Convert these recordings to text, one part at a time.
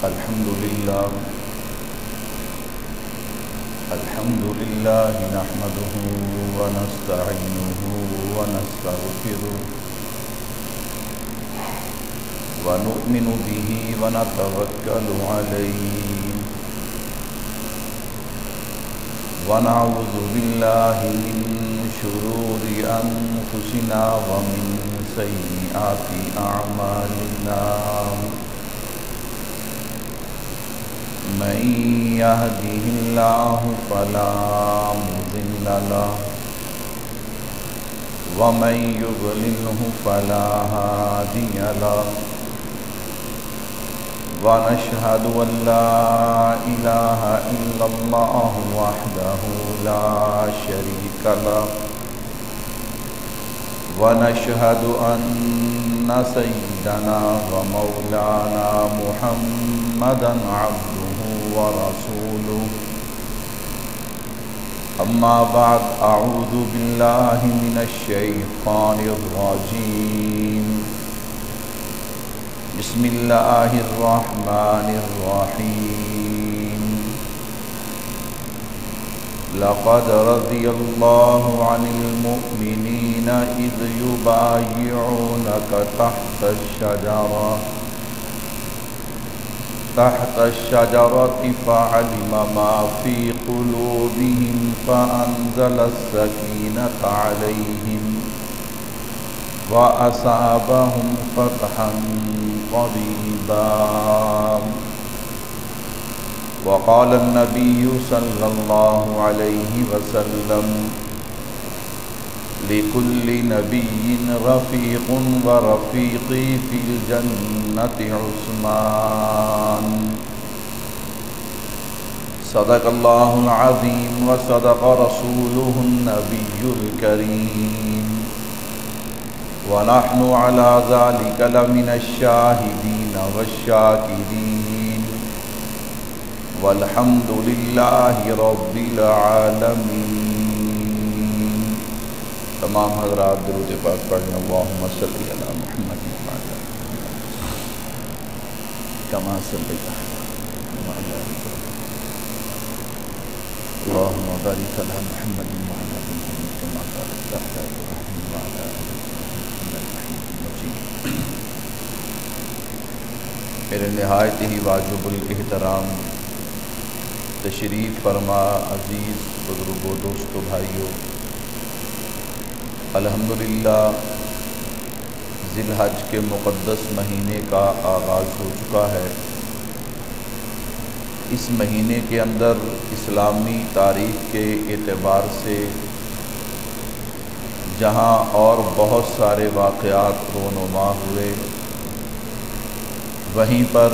الحمد لله نحمده ونستعينه ونستغفره ونؤمن به ونتوكل عليه ونعوذ بالله من شرور أنفسنا ومن سيئات أعمالنا من يهده الله فلا مضل له ومن يضلله فلا هادي له ونشهد أن لا إله إلا الله وحده لا شريك له ونشهد أن سيدنا ومولانا محمدا عبده ورسوله أما بعد أعوذ بالله من الشيطان الرجيم بسم الله الرحمن الرحيم لقد رضي الله عن المؤمنين إذ يبايعونك تحت الشجرة فعلم ما في قلوبهم فأنزل السكينة عليهم وأصابهم فتحا قريبا وقال النبي صلى الله عليه وسلم لكل نبي رفيق ورفيقي في الجنة عثمان صدق الله العظيم وصدق رسوله النبي الكريم ونحن على ذلك لمن الشاهدين والشاكرين والحمد لله رب العالمين. تمام حضرات درود پاک پڑھیں. اللهم صل علی محمد وعلی كما صليت وعلى اللهم بارك على محمد وعلى محمد كما باركت على ابراهيم وعلى میرے نہایت ہی واجب الاحترام تشریف فرما عزیز بزرگوں دوستوں بھائیوں، الحمدللہ ذی الحج کے مقدس مہینے کا آغاز ہو چکا ہے. اس مہینے کے اندر اسلامی تاریخ کے اعتبار سے جہاں اور بہت سارے واقعات رونما ہوئے، وہیں پر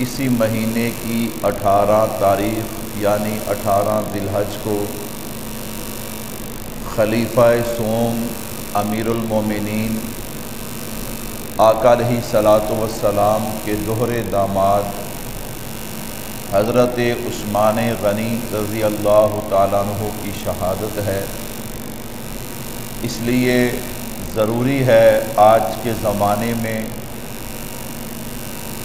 اسی مہینے کی 18 تاریخ یعنی 18 ذی الحج کو خلیفہ سوم امیر المومنین آقا علیہ الصلاۃ والسلام کے دوہرے داماد حضرت عثمان غنی رضی اللہ تعالیٰ عنہ کی شہادت ہے. اس لیے ضروری ہے آج کے زمانے میں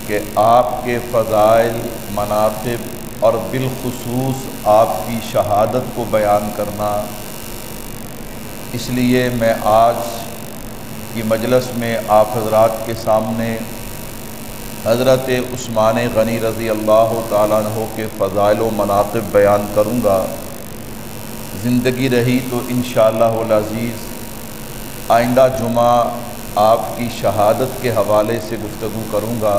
کہ آپ کے فضائل، مناقب اور بالخصوص آپ کی شہادت کو بیان کرنا. اس لیے میں آج کی مجلس میں آپ حضرات کے سامنے حضرت عثمان غنی رضی اللہ تعالیٰ عنہ کے فضائل و مناقب بیان کروں گا. زندگی رہی تو انشاءاللہ العزیز آئندہ جمعہ آپ کی شہادت کے حوالے سے گفتگو کروں گا.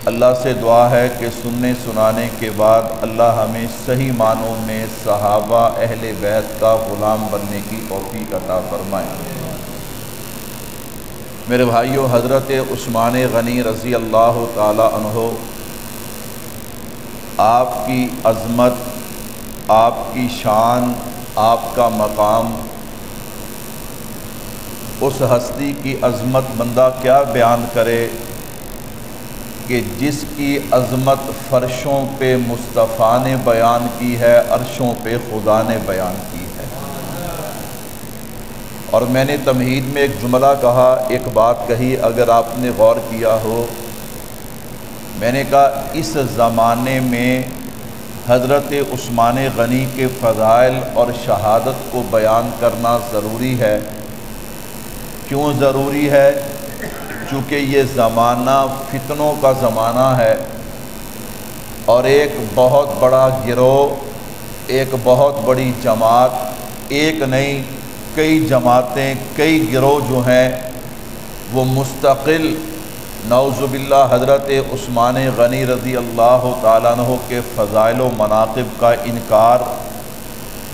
اللہ سے دعا ہے کہ سننے سنانے کے بعد اللہ ہمیں صحیح معنوں میں صحابہ اہل بیت کا غلام بننے کی توفیق عطا فرمائے. میرے بھائیو، حضرت عثمان غنی رضی اللہ تعالی عنہ آپ کی عظمت، آپ کی شان، آپ کا مقام، اس ہستی کی عظمت بندہ کیا بیان کرے کہ جس کی عظمت فرشوں پہ مصطفیٰ نے بیان کی ہے، عرشوں پہ خدا نے بیان کی ہے. اور میں نے تمہید میں ایک جملہ کہا، ایک بات کہی، اگر آپ نے غور کیا ہو میں نے کہا اس زمانے میں حضرت عثمان غنی کے فضائل اور شہادت کو بیان کرنا ضروری ہے۔ کیوں ضروری ہے؟ چونکہ یہ زمانہ فتنوں کا زمانہ ہے، اور ایک بہت بڑا گروہ، ایک بہت بڑی جماعت، ایک نہیں کئی جماعتیں، کئی گروہ جو ہیں وہ مستقل نعوذ باللہ حضرت عثمان غنی رضی اللہ تعالیٰ عنہ کے فضائل و مناقب کا انکار،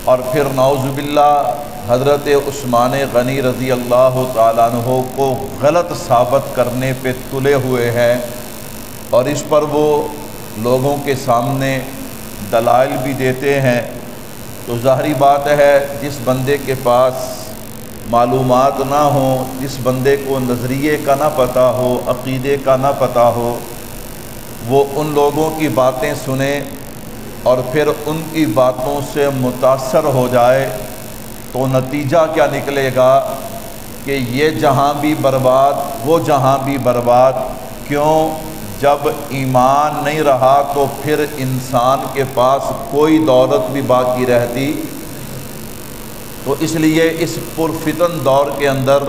اور پھر نعوذ باللہ حضرت عثمان غنی رضی اللہ تعالیٰ عنہ کو غلط ثابت کرنے پہ تلے ہوئے ہیں، اور اس پر وہ لوگوں کے سامنے دلائل بھی دیتے ہیں۔ تو ظاہری بات ہے جس بندے کے پاس معلومات نہ ہوں، جس بندے کو نظریے کا نہ پتہ ہو، عقیدے کا نہ پتہ ہو، وہ ان لوگوں کی باتیں سنے اور پھر ان کی باتوں سے متاثر ہو جائے تو نتیجہ کیا نکلے گا کہ یہ جہاں بھی برباد، وہ جہاں بھی برباد۔ کیوں؟ جب ایمان نہیں رہا تو پھر انسان کے پاس کوئی دولت بھی باقی رہتی۔ تو اس لیے اس پرفتن دور کے اندر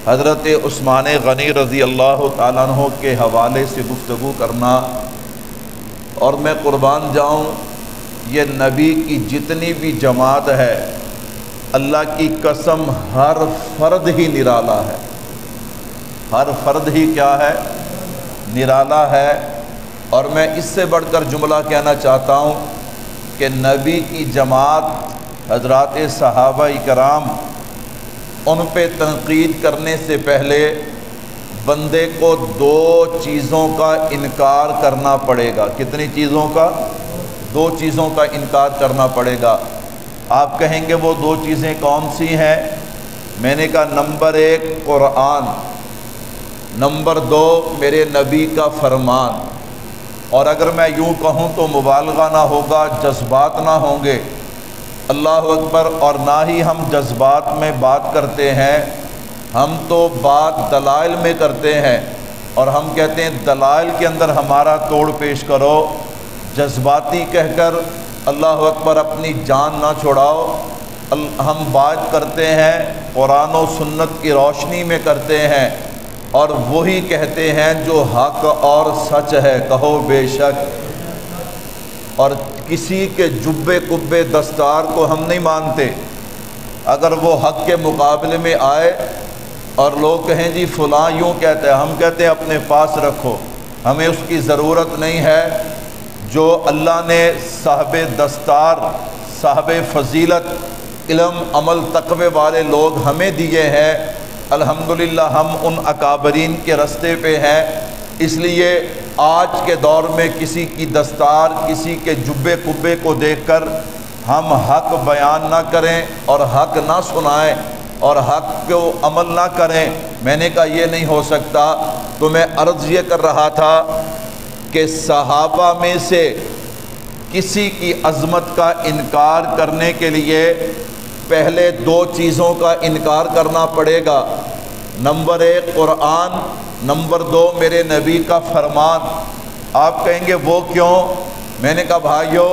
حضرت عثمان غنی رضی اللہ تعالیٰ عنہ کے حوالے سے گفتگو کرنا، اور میں قربان جاؤں یہ نبی کی جتنی بھی جماعت ہے، اللہ کی قسم ہر فرد ہی نرالا ہے، ہر فرد ہی کیا ہے؟ نرالا ہے۔ اور میں اس سے بڑھ کر جملہ کہنا چاہتا ہوں کہ نبی کی جماعت حضرات صحابہ کرام، ان پہ تنقید کرنے سے پہلے بندے کو دو چیزوں کا انکار کرنا پڑے گا۔ کتنی چیزوں کا؟ دو چیزوں کا انکار کرنا پڑے گا۔ آپ کہیں گے وہ دو چیزیں کون سی ہیں؟ میں نے کہا نمبر 1 قرآن، نمبر 2 میرے نبی کا فرمان۔ اور اگر میں یوں کہوں تو مبالغہ نہ ہوگا، جذبات نہ ہوں گے، اللہ اکبر۔ اور نہ ہی ہم جذبات میں بات کرتے ہیں، ہم تو بات دلائل میں کرتے ہیں، اور ہم کہتے ہیں دلائل کے اندر ہمارا توڑ پیش کرو۔ جذباتی کہہ کر اللہ اکبر اپنی جان نہ چھوڑاؤ۔ ہم بات کرتے ہیں قرآن و سنت کی روشنی میں کرتے ہیں، اور وہی کہتے ہیں جو حق اور سچ ہے، کہو بے شک۔ اور کسی کے جبے کبے دستار کو ہم نہیں مانتے۔ اگر وہ حق کے مقابلے میں آئے اور لوگ کہیں جی فلاں یوں کہتے ہیں، ہم کہتے ہیں اپنے پاس رکھو، ہمیں اس کی ضرورت نہیں ہے۔ جو اللہ نے صاحب دستار، صاحب فضیلت، علم، عمل، تقوی والے لوگ ہمیں دیے ہیں، الحمدللہ ہم ان اکابرین کے رستے پہ ہیں۔ اس لیے آج کے دور میں کسی کی دستار، کسی کے جبے کبے کو دیکھ کر ہم حق بیان نہ کریں اور حق نہ سنائیں اور حق کو عمل نہ کریں۔ میں نے کہا یہ نہیں ہو سکتا۔ تو میں عرض یہ کر رہا تھا کہ صحابہ میں سے کسی کی عظمت کا انکار کرنے کے لیے پہلے دو چیزوں کا انکار کرنا پڑے گا۔ نمبر 1 قرآن، نمبر 2 میرے نبی کا فرمان۔ آپ کہیں گے وہ کیوں؟ میں نے کہا بھائیو،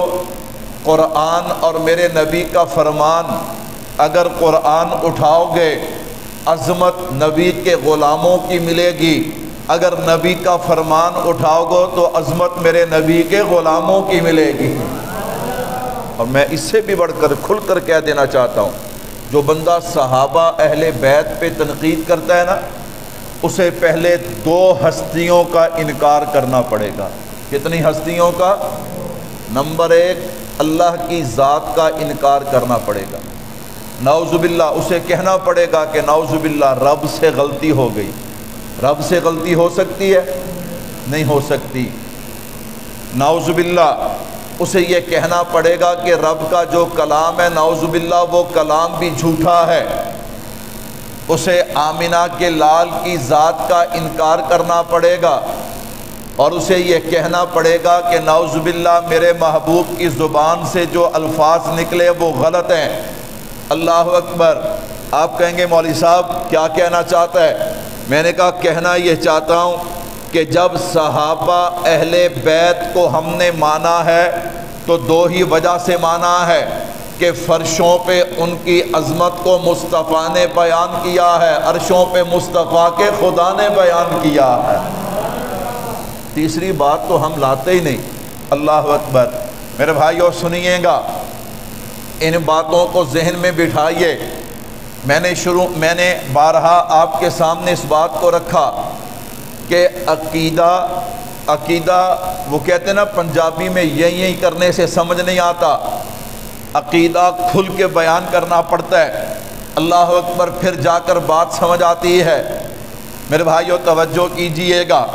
قرآن اور میرے نبی کا فرمان، اگر قرآن اٹھاؤ گے عظمت نبی کے غلاموں کی ملے گی، اگر نبی کا فرمان اٹھاؤ گے تو عظمت میرے نبی کے غلاموں کی ملے گی۔ اور میں اس سے بھی بڑھ کر کھل کر کہہ دینا چاہتا ہوں، جو بندہ صحابہ اہل بیت پہ تنقید کرتا ہے نا، اسے پہلے 2 ہستیوں کا انکار کرنا پڑے گا۔ کتنی ہستیوں کا؟ نمبر 1 اللہ کی ذات کا انکار کرنا پڑے گا۔ نعوذ باللہ اسے کہنا پڑے گا کہ نعوذ باللہ رب سے غلطی ہو گئی۔ رب سے غلطی ہو سکتی ہے؟ نہیں ہو سکتی۔ نعوذ باللہ اسے یہ کہنا پڑے گا کہ رب کا جو کلام ہے نعوذ باللہ وہ کلام بھی جھوٹا ہے۔ اسے آمنہ کے لال کی ذات کا انکار کرنا پڑے گا، اور اسے یہ کہنا پڑے گا کہ نعوذ باللہ میرے محبوب کی زبان سے جو الفاظ نکلے وہ غلط ہیں۔ اللہ اکبر۔ آپ کہیں گے مولوی صاحب کیا کہنا چاہتا ہے؟ میں نے کہا کہنا یہ چاہتا ہوں کہ جب صحابہ اہل بیت کو ہم نے مانا ہے تو دو ہی وجہ سے مانا ہے کہ فرشوں پہ ان کی عظمت کو مصطفیٰ نے بیان کیا ہے، عرشوں پہ مصطفیٰ کے خدا نے بیان کیا ہے۔ تیسری بات تو ہم لاتے ہی نہیں۔ اللہ اکبر۔ میرے بھائیو سنیے گا، ان باتوں کو ذہن میں بٹھائیے۔ میں نے بارہا آپ کے سامنے اس بات کو رکھا کہ عقیدہ وہ کہتے ہیں نا پنجابی میں یہی کرنے سے سمجھ نہیں آتا، عقیدہ کھل کے بیان کرنا پڑتا ہے، اللہ اکبر، پھر جا کر بات سمجھ آتی ہے۔ میرے بھائیو توجہ کیجئے گا،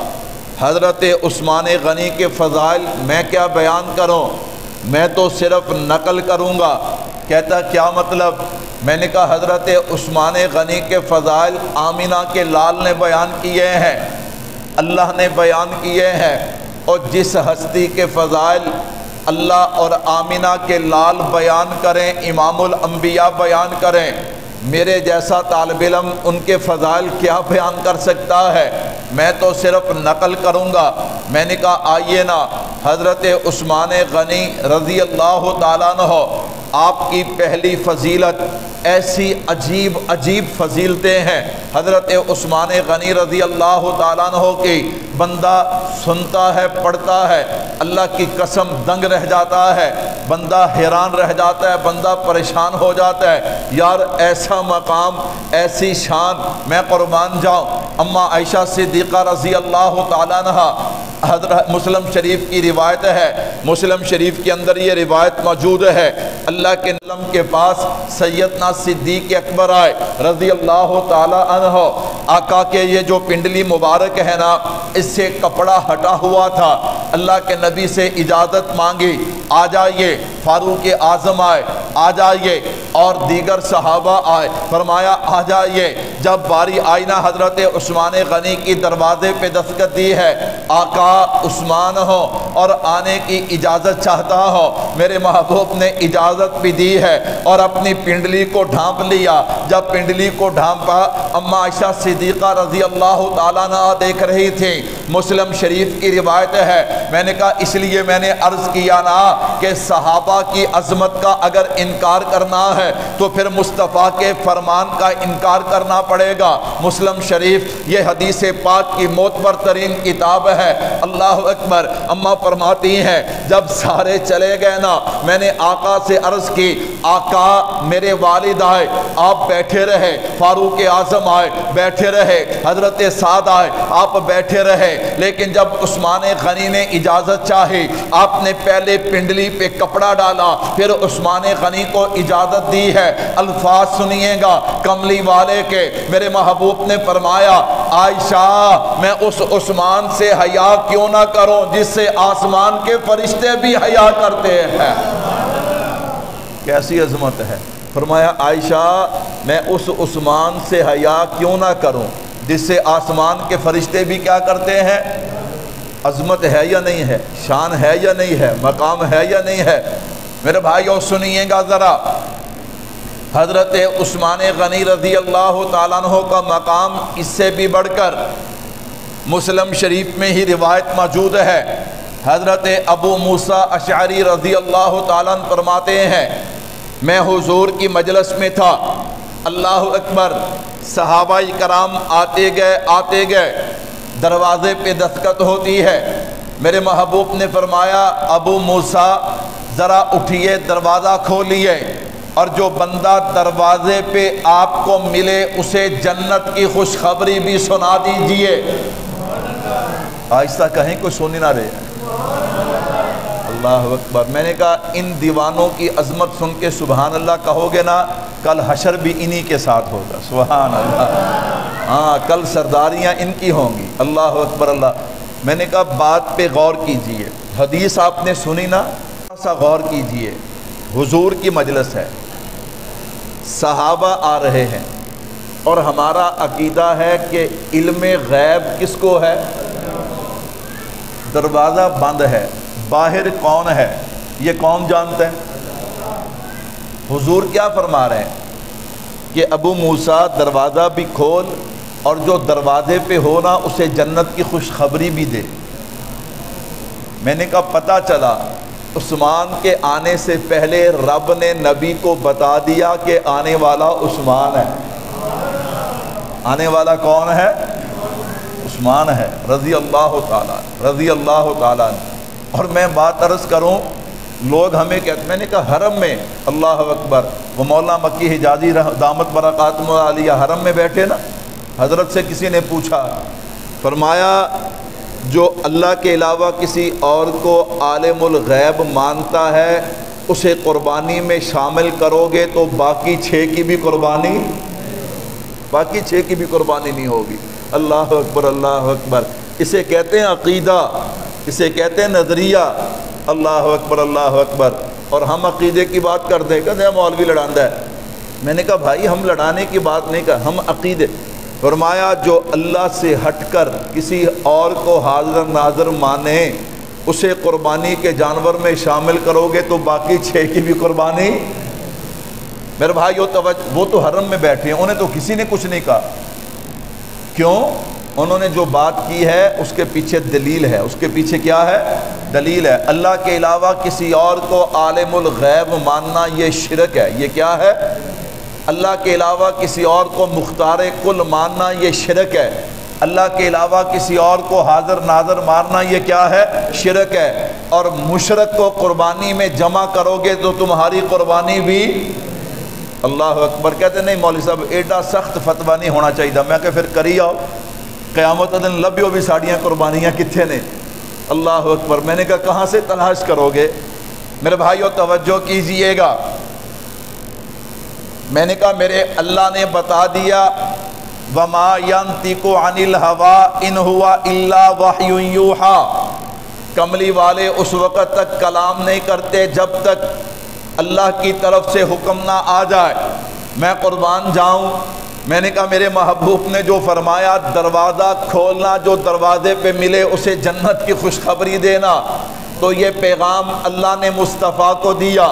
حضرت عثمان غنی کے فضائل میں کیا بیان کروں، میں تو صرف نقل کروں گا۔ کہتا کیا مطلب؟ میں نے کہا حضرت عثمان غنی کے فضائل آمینہ کے لال نے بیان کیے ہیں، اللہ نے بیان کیے ہیں، اور جس ہستی کے فضائل اللہ اور آمینہ کے لال بیان کریں، امام الانبیاء بیان کریں، میرے جیسا طالب علم ان کے فضائل کیا بیان کر سکتا ہے؟ میں تو صرف نقل کروں گا۔ میں نے کہا آئیے نا، حضرت عثمان غنی رضی اللہ تعالیٰ عنہ، آپ کی پہلی فضیلت، ایسی عجیب عجیب فضیلتیں ہیں حضرت عثمان غنی رضی اللہ تعالیٰ عنہ کی، بندہ سنتا ہے پڑھتا ہے، اللہ کی قسم دنگ رہ جاتا ہے، بندہ حیران رہ جاتا ہے، بندہ پریشان ہو جاتا ہے، یار ایسا مقام، ایسی شان، میں قربان جاؤں۔ اماں عائشہ صدیقہ رضی اللہ تعالیٰ عنہ، حضرت مسلم شریف کی روایت ہے، مسلم شریف کے اندر یہ روایت موجود ہے، اللہ کے نلم کے پاس سیدنا صدیق اکبر آئے رضی اللہ تعالی عنہ، آقا کے یہ جو پنڈلی مبارک ہے نا، اس سے کپڑا ہٹا ہوا تھا، اللہ کے نبی سے اجازت مانگی، آ جائیے، فاروق اعظم آئے، آ جائیے، اور دیگر صحابہ آئے، فرمایا آ جائیے۔ جب باری آئی نا حضرت عثمان غنی کی دروازے پہ دستک دی ہے، آقا عثمان ہو اور آنے کی اجازت چاہتا ہو، میرے محبوب نے اجازت بھی دی ہے اور اپنی پنڈلی کو ڈھانپ لیا۔ جب پنڈلی کو ڈھانپا، اماں عائشہ صدیقہ رضی اللہ تعالیٰ عنہ دیکھ رہی تھی، مسلم شریف کی روایت ہے۔ میں نے کہا اس لیے میں نے عرض کیا نا کہ صحابہ کی عظمت کا اگر انکار کرنا ہے تو پھر مصطفیٰ کے فرمان کا انکار کرنا پڑے گا۔ مسلم شریف یہ حدیث پاک کی معتبر ترین کتاب ہے، اللہ اکبر۔ اماں فرماتی ہیں جب سارے چلے گئے نا، میں نے آقا سے عرض کی، آقا میرے والد آئے، آپ بیٹھے رہے، فاروق اعظم آئے، بیٹھے رہے، حضرت سعد آئے، آپ بیٹھے رہے، لیکن جب عثمان غنی نے اجازت چاہی، آپ نے پہلے پنڈلی پہ کپڑا ڈالا، پھر عثمان غنی کو اجازت دی ہے۔ الفاظ سنیے گا کملی والے کے، میرے محبوب نے فرمایا، عائشہ میں اس عثمان سے حیا کیوں نہ کروں جس سے آسمان کے فرشتے بھی حیا کرتے ہیں۔ کیسی عظمت ہے! فرمایا عائشہ میں اس عثمان سے حیا کیوں نہ کروں جس سے آسمان کے فرشتے بھی کیا کرتے ہیں؟ عظمت ہے یا نہیں ہے؟ شان ہے یا نہیں ہے؟ مقام ہے یا نہیں ہے؟ میرے بھائیو سنیے گا ذرا، حضرت عثمان غنی رضی اللہ تعالیٰ عنہ کا مقام اس سے بھی بڑھ کر مسلم شریف میں ہی روایت موجود ہے۔ حضرت ابو موسیٰ اشعری رضی اللہ تعالیٰ عنہ فرماتے ہیں، میں حضور کی مجلس میں تھا، اللہ اکبر، صحابہ کرام آتے گئے، دروازے پہ دستک ہوتی ہے، میرے محبوب نے فرمایا ابو موسیٰ ذرا اٹھیے، دروازہ کھولیے، اور جو بندہ دروازے پہ آپ کو ملے اسے جنت کی خوشخبری بھی سنا دیجئے۔ آہستہ کہیں کوئی سنی نہ رہے۔ اللہ اکبر۔ میں نے کہا ان دیوانوں کی عظمت سن کے سبحان اللہ کہو گے نا، کل حشر بھی انہی کے ساتھ ہوگا۔ سبحان اللہ۔ ہاں کل سرداریاں ان کی ہوں گی۔ اللہ اکبر اللہ۔ میں نے کہا بات پہ غور کیجئے، حدیث آپ نے سنی نا، سا غور کیجئے، حضور کی مجلس ہے، صحابہ آ رہے ہیں، اور ہمارا عقیدہ ہے کہ علم غیب کس کو ہے؟ دروازہ بند ہے، باہر کون ہے یہ کون جانتا ہے؟ حضور کیا فرما رہے ہیں کہ ابو موسیٰ دروازہ بھی کھول اور جو دروازے پہ ہو نا اسے جنت کی خوشخبری بھی دے۔ میں نے کہا پتہ چلا عثمان کے آنے سے پہلے رب نے نبی کو بتا دیا کہ آنے والا عثمان ہے۔ آنے والا کون ہے؟ عثمان ہے رضی اللہ تعالیٰ۔ اور میں بات عرض کروں، لوگ ہمیں کہتے، میں نے کہا حرم میں، اللہ اکبر، وہ مولانا مکی حجازی دامت برکاتہم العالیہ حرم میں بیٹھے نا، حضرت سے کسی نے پوچھا، فرمایا جو اللہ کے علاوہ کسی اور کو عالم الغیب مانتا ہے اسے قربانی میں شامل کرو گے تو باقی 6 کی بھی قربانی نہیں ہوگی۔ اللہ اکبر، اللہ اکبر۔ اسے کہتے ہیں عقیدہ، اسے کہتے ہیں نظریہ۔ اللہ اکبر، اللہ اکبر۔ اور ہم عقیدے کی بات کرتے ہیں، کہتے ہیں مولوی لڑاندہ ہے۔ میں نے کہا بھائی ہم لڑانے کی بات نہیں کر، ہم عقیدے۔ فرمایا جو اللہ سے ہٹ کر کسی اور کو حاضر ناظر مانے اسے قربانی کے جانور میں شامل کرو گے تو باقی 6 کی بھی قربانی۔ میرے بھائی وہ تو حرم میں بیٹھے ہیں، انہیں تو کسی نے کچھ نہیں کہا۔ کیوں؟ انہوں نے جو بات کی ہے اس کے پیچھے دلیل ہے۔ اس کے پیچھے کیا ہے؟ دلیل ہے۔ اللہ کے علاوہ کسی اور کو عالم الغیب ماننا یہ شرک ہے۔ یہ کیا ہے؟ اللہ کے علاوہ کسی اور کو مختار کل ماننا یہ شرک ہے۔ اللہ کے علاوہ کسی اور کو حاضر ناظر ماننا یہ کیا ہے؟ شرک ہے۔ اور مشرک کو قربانی میں جمع کرو گے تو تمہاری قربانی بھی۔ اللہ اکبر۔ کہتے نہیں مولوی صاحب ایڈا سخت فتویٰ نہیں ہونا چاہیے۔ میں کہ پھر کری آؤ، قیامت دن لبیو بھی ساڑیاں قربانیاں کتھے نے؟ اللہ اکبر۔ میں نے کہا کہاں سے تلاش کرو گے؟ میرے بھائیو توجہ کیجئے گا، میں نے کہا میرے اللہ نے بتا دیا وما ينطق عن الهوى ان هو الا وحی یوحى۔ کملی والے اس وقت تک کلام نہیں کرتے جب تک اللہ کی طرف سے حکم نہ آ جائے میں قربان جاؤں۔ میں نے کہا میرے محبوب نے جو فرمایا دروازہ کھولنا، جو دروازے پہ ملے اسے جنت کی خوشخبری دینا، تو یہ پیغام اللہ نے مصطفیٰ کو دیا۔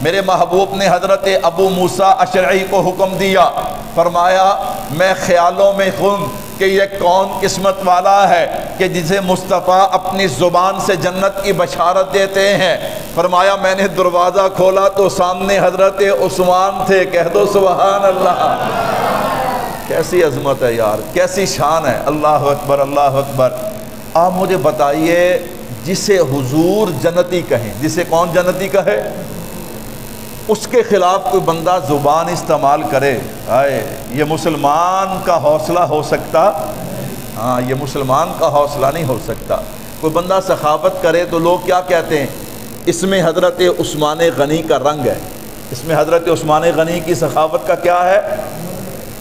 میرے محبوب نے حضرت ابو موسیٰ اشعری کو حکم دیا، فرمایا میں خیالوں میں ہوں کہ یہ کون قسمت والا ہے کہ جسے مصطفیٰ اپنی زبان سے جنت کی بشارت دیتے ہیں۔ فرمایا میں نے دروازہ کھولا تو سامنے حضرت عثمان تھے۔ کہہ دو سبحان اللہ۔ کیسی عظمت ہے یار، کیسی شان ہے۔ اللہ اکبر، اللہ اکبر۔ آپ مجھے بتائیے جسے حضور جنتی کہیں، جسے کون جنتی کہے، اس کے خلاف کوئی بندہ زبان استعمال کرے، یہ مسلمان کا حوصلہ ہو سکتا؟ ہاں، یہ مسلمان کا حوصلہ نہیں ہو سکتا۔ کوئی بندہ سخاوت کرے تو لوگ کیا کہتے ہیں؟ اس میں حضرت عثمان غنی کا رنگ ہے، اس میں حضرت عثمان غنی کی سخاوت کا کیا ہے؟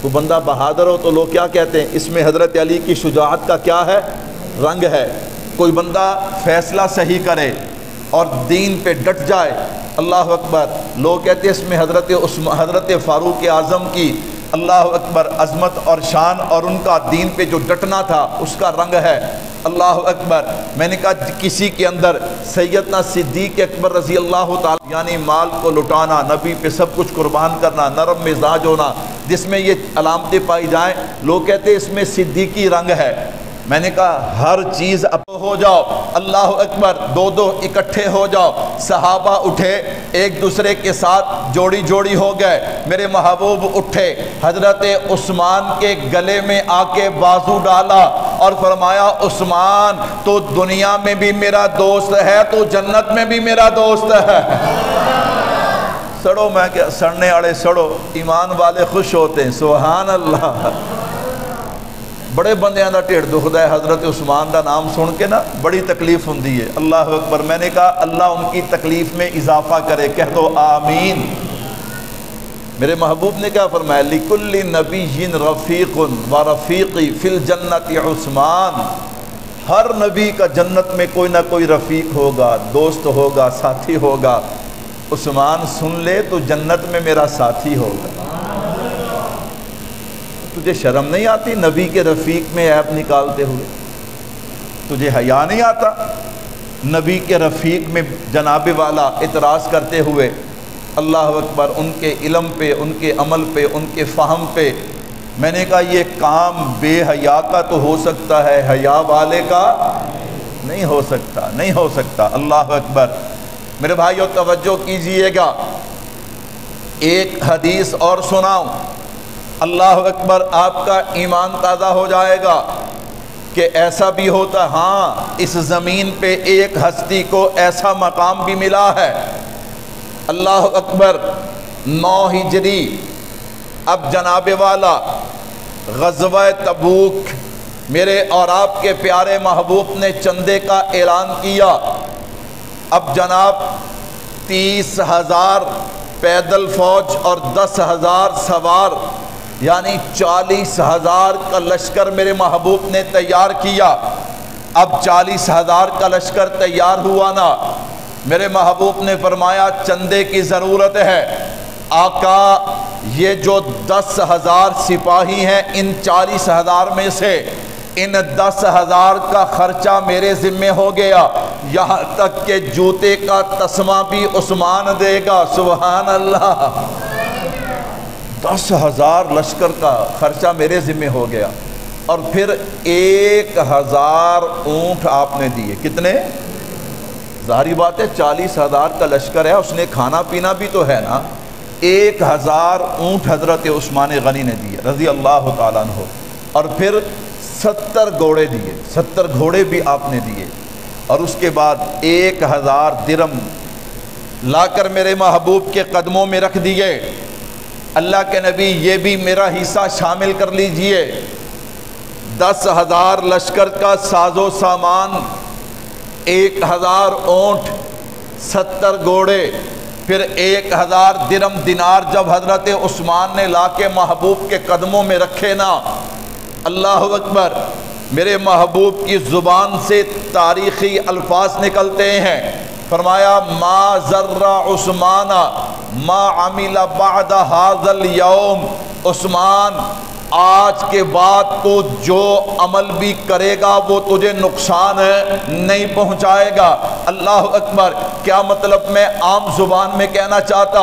کوئی بندہ بہادر ہو تو لوگ کیا کہتے ہیں؟ اس میں حضرت علی کی شجاعت کا کیا ہے؟ رنگ ہے۔ کوئی بندہ فیصلہ صحیح کرے اور دین پہ ڈٹ جائے، اللہ اکبر، لوگ کہتے ہیں اس میں حضرت فاروق اعظم کی اللہ اکبر عظمت اور شان اور ان کا دین پہ جو ڈٹنا تھا اس کا رنگ ہے۔ اللہ اکبر۔ میں نے کہا کسی کے اندر سیدنا صدیق اکبر رضی اللہ تعالی یعنی مال کو لٹانا، نبی پہ سب کچھ قربان کرنا، نرم مزاج ہونا، جس میں یہ علامتیں پائی جائیں، لوگ کہتے ہیں اس میں صدیقی رنگ ہے۔ میں نے کہا ہر چیز اب ہو جاؤ، اللہ اکبر، دو اکٹھے ہو جاؤ۔ صحابہ اٹھے، ایک دوسرے کے ساتھ جوڑی جوڑی ہو گئے۔ میرے محبوب اٹھے، حضرت عثمان کے گلے میں آ کے بازو ڈالا اور فرمایا عثمان تو دنیا میں بھی میرا دوست ہے، تو جنت میں بھی میرا دوست ہے۔ سڑو، میں کہ سڑنے والے سڑو، ایمان والے خوش ہوتے ہیں۔ سبحان اللہ۔ بڑے بندیاں دا ٹھیڑ دکھدا ہے حضرت عثمان دا نام سن کے نا، بڑی تکلیف ہوندی ہے۔ اللہ اکبر۔ میں نے کہا اللہ ان کی تکلیف میں اضافہ کرے، کہہ دو آمین۔ میرے محبوب نے کیا فرمایا؟ لِكُلِّ نَبِيٍّ رَفِيقٌ وَرَفِيقِي فِي الْجَنَّةِ عثمان۔ ہر نبی کا جنت میں کوئی نہ کوئی رفیق ہوگا، دوست ہوگا، ساتھی ہوگا۔ عثمان سن لے تو جنت میں میرا ساتھی ہوگا۔ تجھے شرم نہیں آتی نبی کے رفیق میں عیب نکالتے ہوئے؟ تجھے حیا نہیں آتا نبی کے رفیق میں جناب والا اعتراض کرتے ہوئے؟ اللہ اکبر۔ ان کے علم پہ، ان کے عمل پہ، ان کے فہم پہ میں نے کہا یہ کام بے حیا کا تو ہو سکتا ہے، حیا والے کا نہیں ہو سکتا، نہیں ہو سکتا۔ اللہ اکبر۔ میرے بھائیو توجہ کیجئے گا، ایک حدیث اور سناؤں، اللہ اکبر، آپ کا ایمان تازہ ہو جائے گا کہ ایسا بھی ہوتا۔ ہاں، اس زمین پہ ایک ہستی کو ایسا مقام بھی ملا ہے۔ اللہ اکبر۔ 9 ہجری، اب جناب والا غزوہ تبوک، میرے اور آپ کے پیارے محبوب نے چندے کا اعلان کیا۔ اب جناب 30,000 پیدل فوج اور 10,000 سوار، یعنی 40,000 کا لشکر میرے محبوب نے تیار کیا۔ اب 40,000 کا لشکر تیار ہوا نا، میرے محبوب نے فرمایا چندے کی ضرورت ہے۔ آقا، یہ جو 10,000 سپاہی ہیں، ان 40,000 میں سے ان 10,000 کا خرچہ میرے ذمہ ہو گیا، یہاں تک کہ جوتے کا تسمہ بھی عثمان دے گا۔ سبحان اللہ۔ 10,000 لشکر کا خرچہ میرے ذمہ ہو گیا، اور پھر 1,000 اونٹ آپ نے دیے۔ کتنے؟ ظاہری بات ہے 40,000 کا لشکر ہے، اس نے کھانا پینا بھی تو ہے نا۔ 1,000 اونٹ حضرت عثمان غنی نے دیے رضی اللہ تعالیٰ عنہ، اور پھر 70 گھوڑے دیے، 70 گھوڑے بھی آپ نے دیے، اور اس کے بعد 1,000 درم لا کر میرے محبوب کے قدموں میں رکھ دیے۔ اللہ کے نبی، یہ بھی میرا حصہ شامل کر لیجئے۔ 10,000 لشکر کا ساز و سامان، 1,000 اونٹ، 70 گھوڑے، پھر 1,000 درم دینار جب حضرت عثمان نے لا کے محبوب کے قدموں میں رکھے نا، اللہ اکبر، میرے محبوب کی زبان سے تاریخی الفاظ نکلتے ہیں۔ فرمایا ما ذر عثمان ما عمل بعد هذا اليوم، عثمان آج کے بعد تو جو عمل بھی کرے گا وہ تجھے نقصان نہیں پہنچائے گا۔ اللہ اکبر۔ کیا مطلب؟ میں عام زبان میں کہنا چاہتا،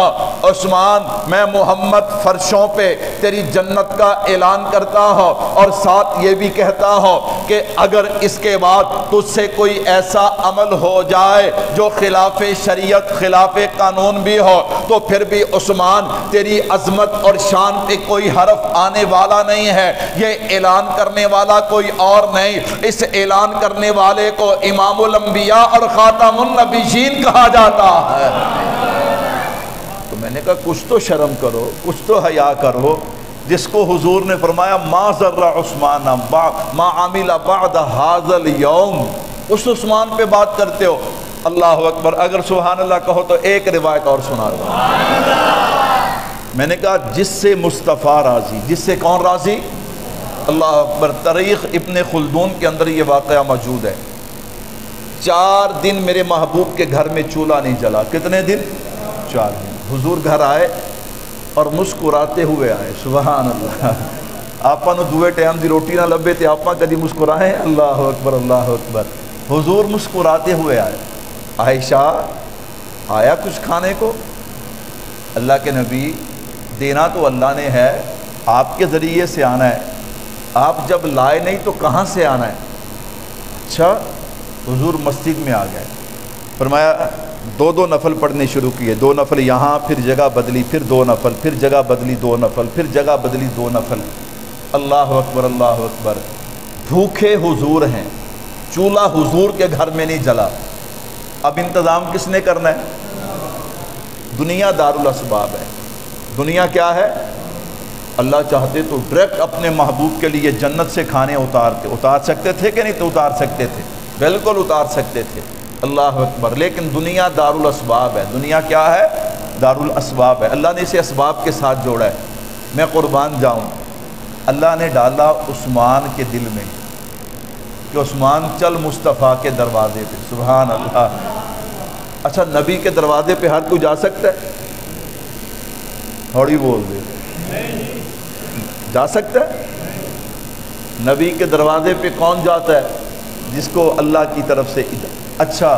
عثمان، میں محمد فرشوں پہ تیری جنت کا اعلان کرتا ہوں، اور ساتھ یہ بھی کہتا ہوں کہ اگر اس کے بعد تجھ سے کوئی ایسا عمل ہو جائے جو خلاف شریعت، خلاف قانون بھی ہو، تو پھر بھی عثمان تیری عظمت اور شان پہ کوئی حرف آنے والا نہیں ہے۔ یہ اعلان کرنے والا کوئی اور نہیں، اس اعلان کرنے والے کو امام الانبیاء اور خاتم النبیین کہا جاتا ہے۔ تو میں نے کہا کچھ تو شرم کرو، کچھ تو حیا کرو، جس کو حضور نے فرمایا ما ذر عثمان ما عمل بعد هذا اليوم، اس عثمان پہ بات کرتے ہو۔ اللہ اکبر۔ اگر سبحان اللہ کہو تو ایک روایت اور سنا دو۔ میں نے کہا جس سے مصطفیٰ راضی، جس سے کون راضی؟ اللہ اکبر۔ تاریخ ابن خلدون کے اندر یہ واقعہ موجود ہے۔ 4 دن میرے محبوب کے گھر میں چولہا نہیں جلا۔ کتنے دن؟ 4 دن۔ حضور گھر آئے اور مسکراتے ہوئے آئے۔ سبحان اللہ۔ آپا نو دوے ٹائم دی روٹی نہ لبے تے آپا کدی مسکرائے؟ اللہ اکبر، اللہ اکبر۔ حضور مسکراتے ہوئے آئے۔ عائشہ، آیا کچھ کھانے کو؟ اللہ کے نبی، دینا تو اللہ نے ہے، آپ کے ذریعے سے آنا ہے، آپ جب لائے نہیں تو کہاں سے آنا ہے؟ اچھا۔ حضور مسجد میں آ گئے، فرمایا 2 نفل پڑھنے شروع کیے۔ 2 نفل یہاں، پھر جگہ بدلی، پھر 2 نفل، پھر جگہ بدلی 2 نفل، پھر جگہ بدلی 2 نفل۔ اللہ اکبر، اللہ اکبر۔ بھوکے حضور ہیں، چولہا حضور کے گھر میں نہیں جلا، اب انتظام کس نے کرنا ہے؟ دنیا دارالاسباب ہے۔ دنیا کیا ہے؟ اللہ چاہتے تو ڈائریکٹ اپنے محبوب کے لیے جنت سے کھانے اتار سکتے تھے کہ نہیں تو اتار سکتے تھے؟ بالکل اتار سکتے تھے۔ اللہ اکبر۔ لیکن دنیا دارالاسباب ہے۔ دنیا کیا ہے؟ دارالاسباب ہے۔ اللہ نے اسے اسباب کے ساتھ جوڑا ہے۔ میں قربان جاؤں، اللہ نے ڈالا عثمان کے دل میں کہ عثمان چل مصطفیٰ کے دروازے پہ۔ سبحان اللہ۔ اچھا، نبی کے دروازے پہ ہر کوئی جا سکتا ہے؟ تھوڑی بول دے، جا سکتا ہے؟ نبی کے دروازے پہ کون جاتا ہے؟ جس کو اللہ کی طرف سے اچھا،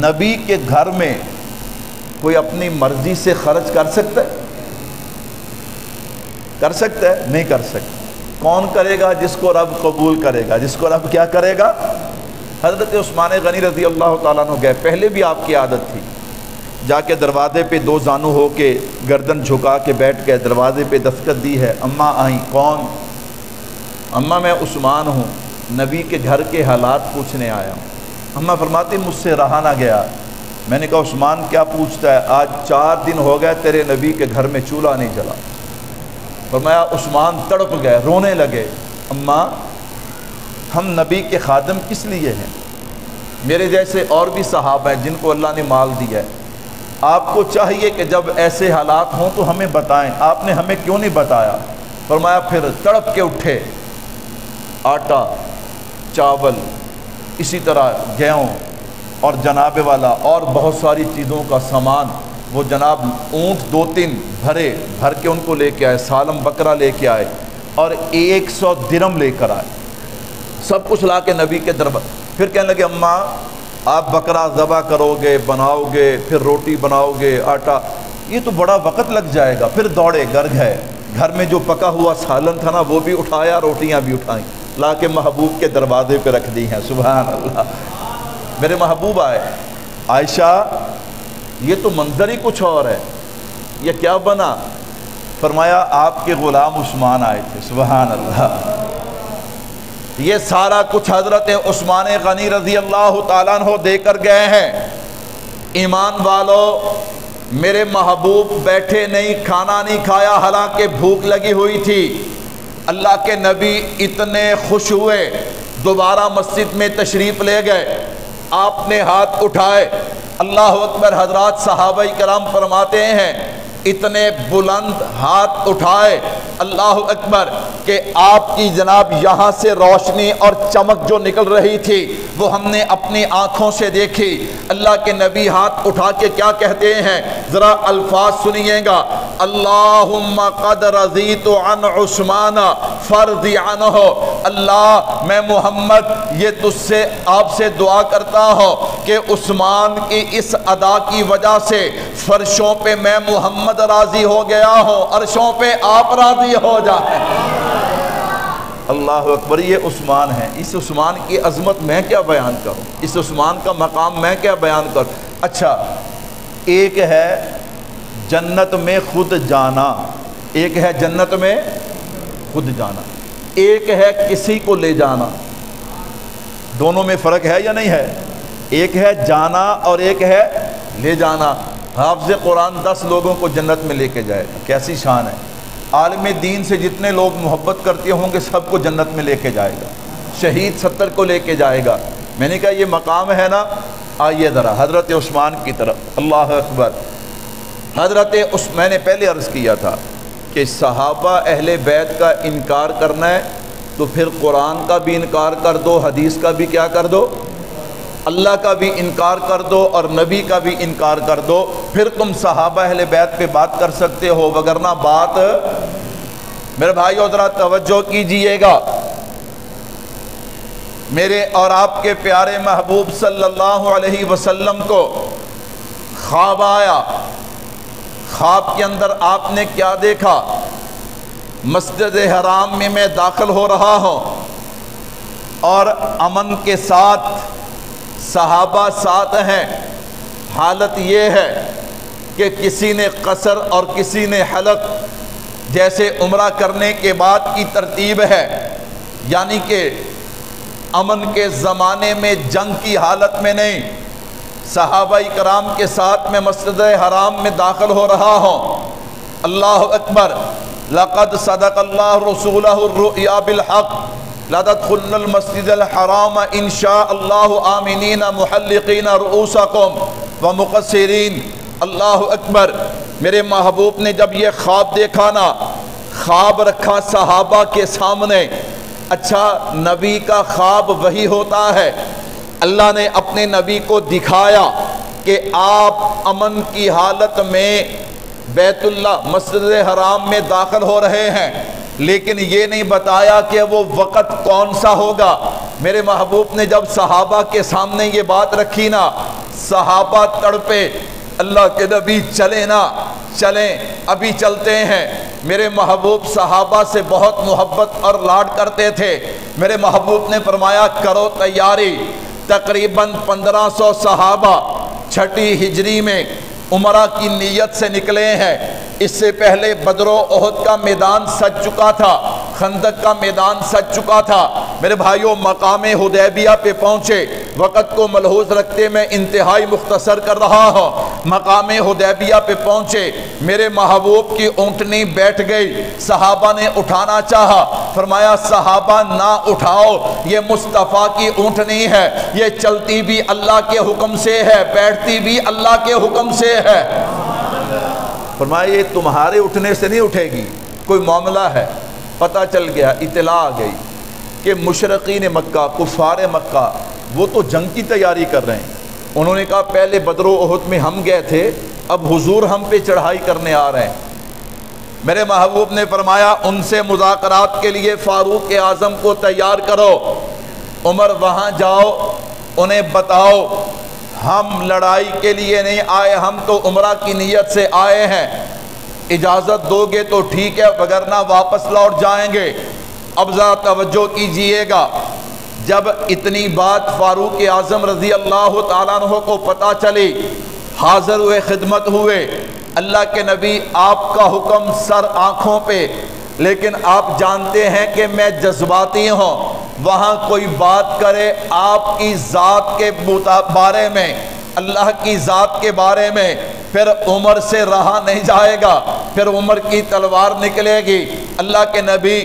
نبی کے گھر میں کوئی اپنی مرضی سے خرچ کر سکتا ہے؟ کر سکتا ہے؟ نہیں کر سکتا۔ کون کرے گا؟ جس کو رب قبول کرے گا، جس کو رب کیا کرے گا؟ حضرت عثمان غنی رضی اللہ تعالیٰ عنہ گئے، پہلے بھی آپ کی عادت تھی، جا کے دروازے پہ دو زانو ہو کے گردن جھکا کے بیٹھ گئے، دروازے پہ دستخط دی ہے، اماں آئیں، کون؟ اماں میں عثمان ہوں، نبی کے گھر کے حالات پوچھنے آیا ہوں۔ اماں فرماتی مجھ سے رہا نہ گیا، میں نے کہا عثمان کیا پوچھتا ہے؟ آج 4 دن ہو گئے تیرے نبی کے گھر میں چولہا نہیں جلا۔ فرمایا عثمان تڑپ گئے، رونے لگے، اماں ہم نبی کے خادم کس لیے ہیں؟ میرے جیسے اور بھی صحابہ ہیں جن کو اللہ نے مال دیا ہے، آپ کو چاہیے کہ جب ایسے حالات ہوں تو ہمیں بتائیں، آپ نے ہمیں کیوں نہیں بتایا؟ فرمایا پھر تڑپ کے اٹھے، آٹا، چاول، اسی طرح گیہوں اور جناب والا اور بہت ساری چیزوں کا سامان، وہ جناب اونٹ 2-3 بھر کے ان کو لے کے آئے، سالم بکرا لے کے آئے اور 100 درم لے کر آئے، سب کچھ لا کے نبی کے دربار۔ پھر کہنے لگے اماں آپ بکرا ذبح کرو گے، بناؤ گے، پھر روٹی بناؤ گے، آٹا، یہ تو بڑا وقت لگ جائے گا۔ پھر دوڑے، گھر میں جو پکا ہوا سالن تھا نا وہ بھی اٹھایا، روٹیاں بھی اٹھائیں، لا کے محبوب کے دروازے پہ رکھ دی ہیں۔ سبحان اللہ، میرے محبوب آئے، عائشہ یہ تو منظر ہی کچھ اور ہے، یہ کیا بنا؟ فرمایا آپ کے غلام عثمان آئے تھے۔ سبحان اللہ، یہ سارا کچھ حضرت عثمان غنی رضی اللہ تعالیٰ عنہ دے کر گئے ہیں۔ ایمان والو، میرے محبوب بیٹھے نہیں، کھانا نہیں کھایا، حالانکہ بھوک لگی ہوئی تھی۔ اللہ کے نبی اتنے خوش ہوئے، دوبارہ مسجد میں تشریف لے گئے، آپ نے ہاتھ اٹھائے، اللہ اکبر۔ حضرات صحابہ کرام فرماتے ہیں اتنے بلند ہاتھ اٹھائے، اللہ اکبر، کہ آپ کی جناب یہاں سے روشنی اور چمک جو نکل رہی تھی وہ ہم نے اپنی آنکھوں سے دیکھی۔ اللہ کے نبی ہاتھ اٹھا کے کیا کہتے ہیں؟ ذرا الفاظ سنیے گا، اللہم قد رضیت عن عثمان فرض عنہ۔ اللہ میں محمد یہ تجھ سے آپ سے دعا کرتا ہوں کہ عثمان کی اس ادا کی وجہ سے فرشوں پہ میں محمد راضی ہو گیا ہوں، عرشوں پہ آپ راضی ہو جائیں۔ اللہ اکبر، یہ عثمان ہے، اس عثمان کی عظمت میں کیا بیان کروں، اس عثمان کا مقام میں کیا بیان کروں۔ اچھا، ایک ہے جنت میں خود جانا، ایک ہے جنت میں خود جانا، ایک ہے کسی کو لے جانا، دونوں میں فرق ہے یا نہیں ہے؟ ایک ہے جانا اور ایک ہے لے جانا۔ حافظ قرآن 10 لوگوں کو جنت میں لے کے جائے گا، کیسی شان ہے۔ عالم دین سے جتنے لوگ محبت کرتے ہوں گے سب کو جنت میں لے کے جائے گا، شہید 70 کو لے کے جائے گا۔ میں نے کہا یہ مقام ہے نا، آئیے ذرا حضرت عثمان کی طرف۔ اللہ اکبر، میں نے پہلے عرض کیا تھا کہ صحابہ اہل بیت کا انکار کرنا ہے تو پھر قرآن کا بھی انکار کر دو، حدیث کا بھی کیا کر دو، اللہ کا بھی انکار کر دو اور نبی کا بھی انکار کر دو، پھر تم صحابہ اہل بیت پہ بات کر سکتے ہو، وگرنہ بات۔ میرے بھائیو ذرا توجہ کیجئے گا، میرے اور آپ کے پیارے محبوب صلی اللہ علیہ وسلم کو خواب آیا، خواب کے اندر آپ نے کیا دیکھا؟ مسجد حرام میں میں داخل ہو رہا ہوں اور امن کے ساتھ صحابہ ساتھ ہیں، حالت یہ ہے کہ کسی نے قصر اور کسی نے حلق، جیسے عمرہ کرنے کے بعد کی ترتیب ہے، یعنی کہ امن کے زمانے میں جنگ کی حالت میں نہیں، صحابہ کرام کے ساتھ میں مسجد حرام میں داخل ہو رہا ہوں۔ اللہ اکبر، لقد صدق اللہ رسولہ الرؤیا بالحق لتدخلن المسجد الحرام ان شاء اللہ آمنین محلقین رؤوسکم ومقصرین۔ اللہ اکبر، میرے محبوب نے جب یہ خواب دیکھا نا، خواب رکھا صحابہ کے سامنے۔ اچھا، نبی کا خواب وہی ہوتا ہے، اللہ نے اپنے نبی کو دکھایا کہ آپ امن کی حالت میں بیت اللہ مسجد حرام میں داخل ہو رہے ہیں، لیکن یہ نہیں بتایا کہ وہ وقت کون سا ہوگا۔ میرے محبوب نے جب صحابہ کے سامنے یہ بات رکھی نا، صحابہ تڑپے، اللہ کے نبی چلیں نا، چلیں، ابھی چلتے ہیں۔ میرے محبوب صحابہ سے بہت محبت اور لاڈ کرتے تھے۔ میرے محبوب نے فرمایا کرو تیاری۔ تقریباً 1500 صحابہ 6 ہجری میں عمرہ کی نیت سے نکلے ہیں۔ اس سے پہلے بدر و احد کا میدان سج چکا تھا، خندق کا میدان سج چکا تھا۔ میرے بھائیوں مقام حدیبیہ پہ پہنچے، وقت کو ملحوظ رکھتے میں انتہائی مختصر کر رہا ہوں۔ مقام حدیبیہ پہ پہنچے، میرے محبوب کی اونٹنی بیٹھ گئی، صحابہ نے اٹھانا چاہا، فرمایا صحابہ نہ اٹھاؤ، یہ مصطفیٰ کی اونٹنی ہے، یہ چلتی بھی اللہ کے حکم سے ہے، بیٹھتی بھی اللہ کے حکم سے ہے۔ فرمایا یہ تمہارے اٹھنے سے نہیں اٹھے گی، کوئی معاملہ ہے۔ پتہ چل گیا، اطلاع آ گئی کہ مشرقین مکہ، کفار مکہ، وہ تو جنگ کی تیاری کر رہے ہیں۔ انہوں نے کہا پہلے بدر و احد میں ہم گئے تھے، اب حضور ہم پہ چڑھائی کرنے آ رہے ہیں۔ میرے محبوب نے فرمایا ان سے مذاکرات کے لیے فاروق اعظم کو تیار کرو۔ عمر وہاں جاؤ، انہیں بتاؤ ہم لڑائی کے لیے نہیں آئے، ہم تو عمرہ کی نیت سے آئے ہیں، اجازت دو گے تو ٹھیک ہے وگرنہ واپس لوٹ جائیں گے۔ اب ذرا توجہ کیجئے گا، جب اتنی بات فاروق اعظم رضی اللہ تعالیٰ عنہ کو پتہ چلی، حاضر ہوئے، خدمت ہوئے۔ اللہ کے نبی آپ کا حکم سر آنکھوں پہ، لیکن آپ جانتے ہیں کہ میں جذباتی ہوں، وہاں کوئی بات کرے آپ کی ذات کے بارے میں، اللہ کی ذات کے بارے میں، پھر عمر سے رہا نہیں جائے گا، پھر عمر کی تلوار نکلے گی۔ اللہ کے نبی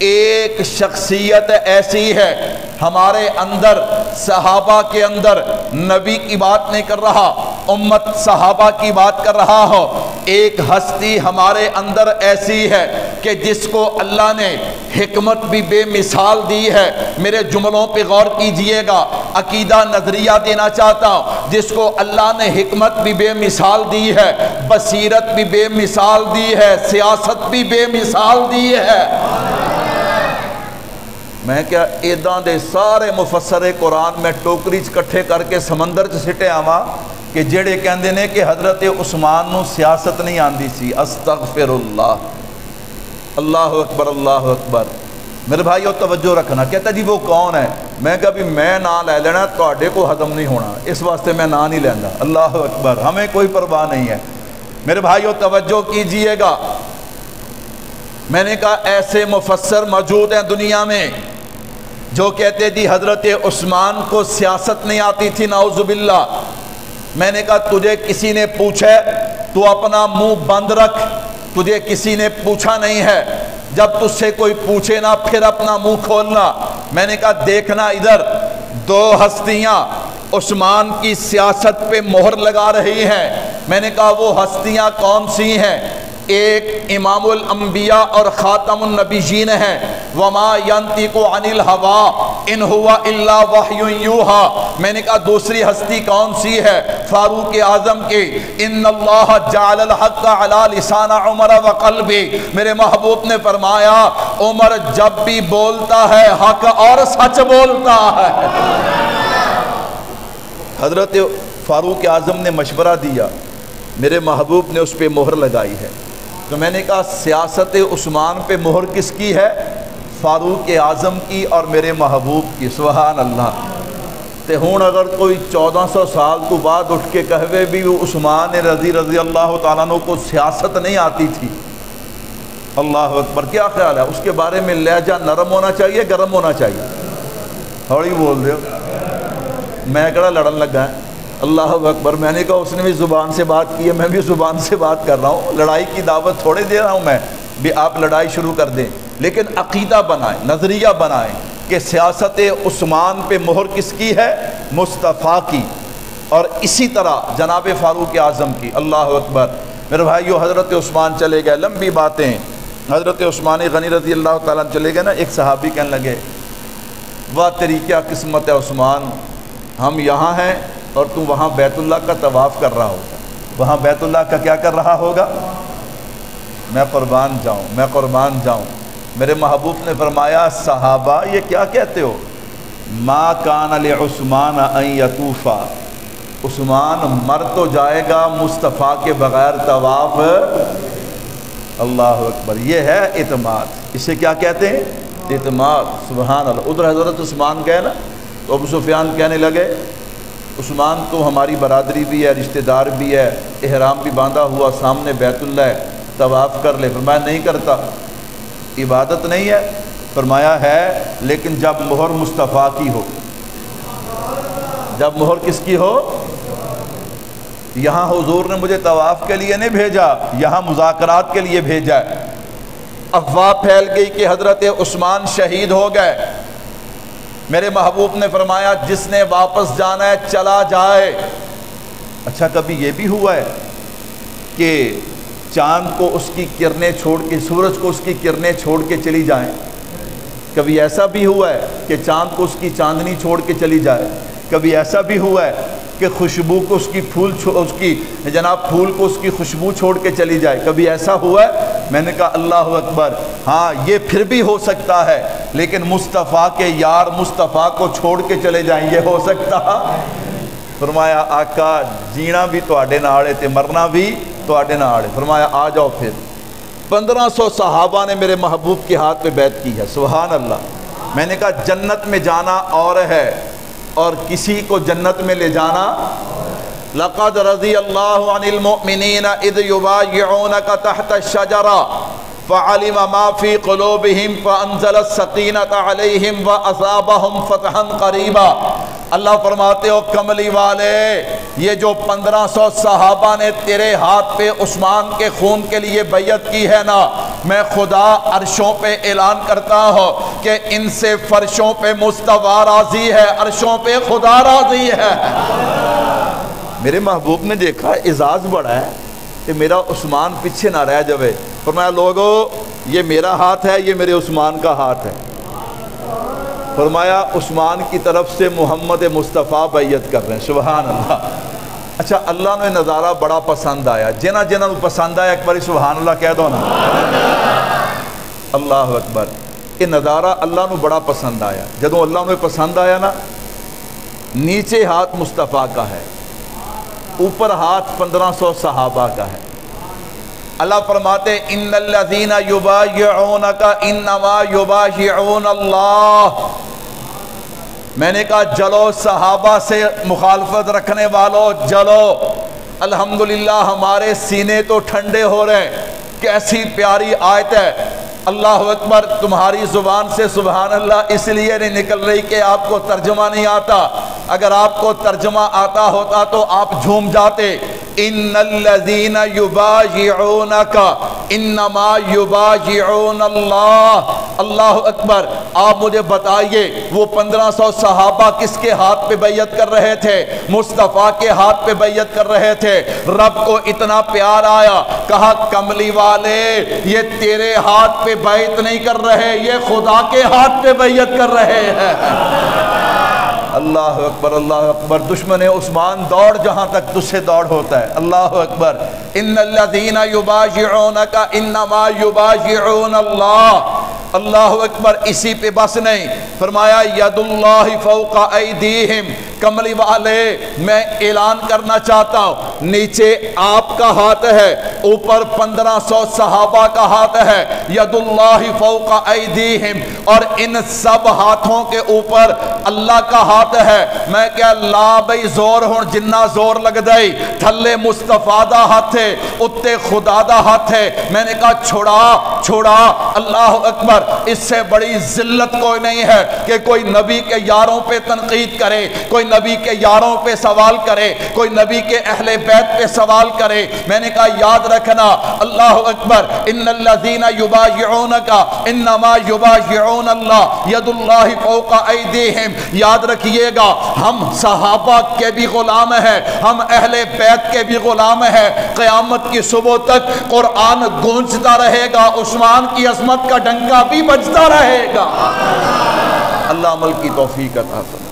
ایک شخصیت ایسی ہے ہمارے اندر، صحابہ کے اندر، نبی کی بات نہیں کر رہا، امت صحابہ کی بات کر رہا ہو، ایک ہستی ہمارے اندر ایسی ہے کہ جس کو اللہ نے حکمت بھی بے مثال دی ہے۔ میرے جملوں پہ غور کیجئے گا، عقیدہ نظریہ دینا چاہتا ہوں، جس کو اللہ نے حکمت بھی بے مثال دی ہے، بصیرت بھی بے مثال دی ہے، سیاست بھی بے مثال دی ہے۔ میں کیا ایداں دے سارے مفسر قرآن میں ٹوکری کٹھے کر کے سمندر چ سٹے آواں کہ جڑے کہندے نے کہ حضرت عثمان نو سیاست نہیں آندی سی۔ استغفر اللہ، اللہ اکبر، اللہ اکبر۔ میرے بھائیو توجہ رکھنا، کہتا جی وہ کون ہے؟ میں کہا بھی میں نام لے لینا تواڈے کو ہضم نہیں ہونا، اس واسطے میں نام نہیں لینا۔ اللہ اکبر، ہمیں کوئی پرواہ نہیں ہے۔ میرے بھائیو توجہ کیجئے گا، میں نے کہا ایسے مفسر موجود ہیں دنیا میں جو کہتے جی حضرت عثمان کو سیاست نہیں آتی تھی، نعوذ باللہ۔ میں نے کہا تجھے کسی نے پوچھے؟ تو اپنا منہ بند رکھ، تجھے کسی نے پوچھا نہیں ہے، جب تجھ سے کوئی پوچھے نا پھر اپنا منہ کھولنا۔ میں نے کہا دیکھنا ادھر، دو ہستیاں عثمان کی سیاست پہ مہر لگا رہی ہیں۔ میں نے کہا وہ ہستیاں کون سی ہیں؟ ایک امام الانبیاء اور خاتم النبیین ہے، وما ینطق عن الہوی ان ہوا الا وحی یوحی۔ میں نے کہا دوسری ہستی کون سی ہے؟ فاروق اعظم کی، ان اللہ جعل الحق علی لسان عمر وقلبی۔ میرے محبوب نے فرمایا عمر جب بھی بولتا ہے حق اور سچ بولتا ہے۔ حضرت فاروق اعظم نے مشورہ دیا، میرے محبوب نے اس پہ مہر لگائی ہے۔ تو میں نے کہا سیاست عثمان پہ مہر کس کی ہے؟ فاروق اعظم کی اور میرے محبوب کی۔ سبحان اللہ۔ تے ہون اگر کوئی 1400 سال تو بعد اٹھ کے کہوے بھی وہ عثمان رضی اللہ تعالیٰ عنہ کو سیاست نہیں آتی تھی، اللہ اکبر، کیا خیال ہے اس کے بارے میں؟ لہجہ نرم ہونا چاہیے، گرم ہونا چاہیے؟ ہوڑی بول دے ہو، میں کہڑا لڑن لگا ہے؟ اللہ اکبر۔ میں نے کہا اس نے بھی زبان سے بات کی ہے، میں بھی زبان سے بات کر رہا ہوں، لڑائی کی دعوت تھوڑے دے رہا ہوں میں بھی آپ لڑائی شروع کر دیں، لیکن عقیدہ بنائیں، نظریہ بنائیں کہ سیاست عثمان پہ مہر کس کی ہے؟ مصطفیٰ کی، اور اسی طرح جناب فاروق اعظم کی۔ اللہ اکبر۔ میرے بھائیو حضرت عثمان چلے گئے، لمبی باتیں، حضرت عثمان غنی رضی اللہ تعالیٰ چلے گئے نا، ایک صحابی کہنے لگے واہ تیری کیا قسمت ہے عثمان، ہم یہاں ہیں اور تو وہاں بیت اللہ کا طواف کر رہا ہوگا، وہاں بیت اللہ کا کیا کر رہا ہوگا؟ میں قربان جاؤں، میں قربان جاؤں۔ میرے محبوب نے فرمایا صحابہ یہ کیا کہتے ہو؟ ما کان لعثمان ان یطوف، عثمان مر تو جائے گا مصطفیٰ کے بغیر طواف۔ اللہ اکبر، یہ ہے اعتماد، اسے کیا کہتے ہیں؟ اعتماد۔ سبحان اللہ۔ ادھر حضرت عثمان گئے نا تو ابو سفیان کہنے لگے عثمان تو ہماری برادری بھی ہے، رشتہ دار بھی ہے، احرام بھی باندھا ہوا، سامنے بیت اللہ ہے، طواف کر لے۔ فرمایا نہیں کرتا، عبادت نہیں ہے؟ فرمایا ہے، لیکن جب مہر مصطفیٰ کی ہو۔ جب مہر کس کی ہو؟ یہاں حضور نے مجھے طواف کے لیے نہیں بھیجا، یہاں مذاکرات کے لیے بھیجا ہے۔ افواہ پھیل گئی کہ حضرت عثمان شہید ہو گئے۔ میرے محبوب نے فرمایا جس نے واپس جانا ہے چلا جائے۔ اچھا کبھی یہ بھی ہوا ہے کہ چاند کو اس کی کرنیں چھوڑ کے، سورج کو اس کی کرنیں چھوڑ کے چلی جائیں؟ کبھی ایسا بھی ہوا ہے کہ چاند کو اس کی چاندنی چھوڑ کے چلی جائے؟ کبھی ایسا بھی ہوا ہے کہ خوشبو کو اس کی پھول کو اس کی خوشبو چھوڑ کے چلی جائے؟ کبھی ایسا ہوا ہے؟ میں نے کہا اللہ اکبر، ہاں یہ پھر بھی ہو سکتا ہے، لیکن مصطفیٰ کے یار مصطفیٰ کو چھوڑ کے چلے جائیں یہ ہو سکتا؟ فرمایا آقا جینا بھی تواڈے نال ہے تے مرنا بھی تواڈے نال ہے۔ فرمایا آ جاؤ پھر۔ 1500 صحابہ نے میرے محبوب کے ہاتھ پہ بیعت کی ہے۔ سبحان اللہ۔ میں نے کہا جنت میں جانا اور ہے اور کسی کو جنت میں لے جانا۔ لقد رضی اللہ عن المؤمنین اذ یبایعونک تحت الشجرہ فعلم ما فی قلوبہم فانزل السکینۃ علیہم واصابہم فتحا قریبا۔ اللہ فرماتے ہو کملی والے، یہ جو 1500 صحابہ نے تیرے ہاتھ پہ عثمان کے خون کے لیے بیعت کی ہے نا، میں خدا عرشوں پہ اعلان کرتا ہوں کہ ان سے فرشوں پہ مصطفیٰ راضی ہے، عرشوں پہ خدا راضی ہے۔ میرے محبوب نے دیکھا اعزاز بڑا ہے کہ میرا عثمان پیچھے نہ رہ جائے۔ فرمایا لوگو یہ میرا ہاتھ ہے، یہ میرے عثمان کا ہاتھ ہے۔ فرمایا عثمان کی طرف سے محمد مصطفیٰ بیعت کر رہے ہیں۔ سبحان اللہ۔ اچھا اللہ نے نظارہ بڑا پسند آیا، جنہ پسند آیا ایک باری سبحان اللہ کہہ دو نا۔ اللہ اکبر۔ یہ نظارہ اللہ نے بڑا پسند آیا۔ جدوں اللہ نے پسند آیا نا، نیچے ہاتھ مصطفیٰ کا ہے، اوپر ہاتھ 1500 صحابہ کا ہے۔ اللہ فرماتے ان الذین یبایعونک انما یبایعون اللہ۔ میں نے کہا جلو صحابہ سے مخالفت رکھنے والوں جلو۔ الحمدللہ ہمارے سینے تو ٹھنڈے ہو رہے ہیں۔ کیسی پیاری آیت ہے۔ اللہ اکبر۔ تمہاری زبان سے سبحان اللہ اس لیے نہیں نکل رہی کہ آپ کو ترجمہ نہیں آتا، اگر آپ کو ترجمہ آتا ہوتا تو آپ جھوم جاتے۔ ان الذین یبایعونک انما یبایعون اللہ۔ اللہ اکبر۔ آپ مجھے بتائیے وہ 1500 صحابہ کس کے ہاتھ پہ بیعت کر رہے تھے؟ مصطفیٰ کے ہاتھ پہ بیعت کر رہے تھے۔ رب کو اتنا پیار آیا، کہا کملی والے یہ تیرے ہاتھ پہ بیعت نہیں کر رہے، یہ خدا کے ہاتھ پہ بیعت کر رہے ہیں۔ اللہ اکبر اللہ اکبر۔ دشمن عثمان دوڑ جہاں تک تجھ سے دوڑ ہوتا ہے۔ اللہ اکبر۔ ان الذین یبایعونک انما یبایعون اللہ۔ اللہ اکبر۔ اسی پہ بس نہیں، فرمایا ید اللہ فوق ایدیہم۔ کملی والے میں اعلان کرنا چاہتا ہوں، نیچے آپ کا ہاتھ ہے، اوپر 1500 صحابہ کا ہاتھ ہے۔ ید اللہ فوق ایدیہم، اور ان سب ہاتھوں کے اوپر اللہ کا ہاتھ ہے۔ میں کیا لا بھئی زور ہون جنہ زور لگ دائی، تھلے مصطفیٰ دا ہاتھ ہے، اتے خدا دا ہاتھ ہے۔ میں نے کہا چھوڑا۔ اللہ اکبر۔ اس سے بڑی ذلت کوئی نہیں ہے کہ کوئی نبی کے یاروں پہ تنقید کرے، کوئی نبی کے یاروں پہ سوال کرے، کوئی نبی کے اہل بیت پہ سوال کرے۔ میں نے کہا یاد رکھنا، اللہ اکبر، ان الذین یبایعونک انما یبایعون اللہ ید اللہ فوق ایدیہم۔ یاد رکھیے گا ہم صحابہ کے بھی غلام ہیں، ہم اہل بیت کے بھی غلام ہیں۔ قیامت کی صبح تک قرآن گونجتا رہے گا، عثمان کی عظمت کا ڈنکا بھی بجتا رہے گا۔ اللہ عمل کی توفیق عطا فرمائے۔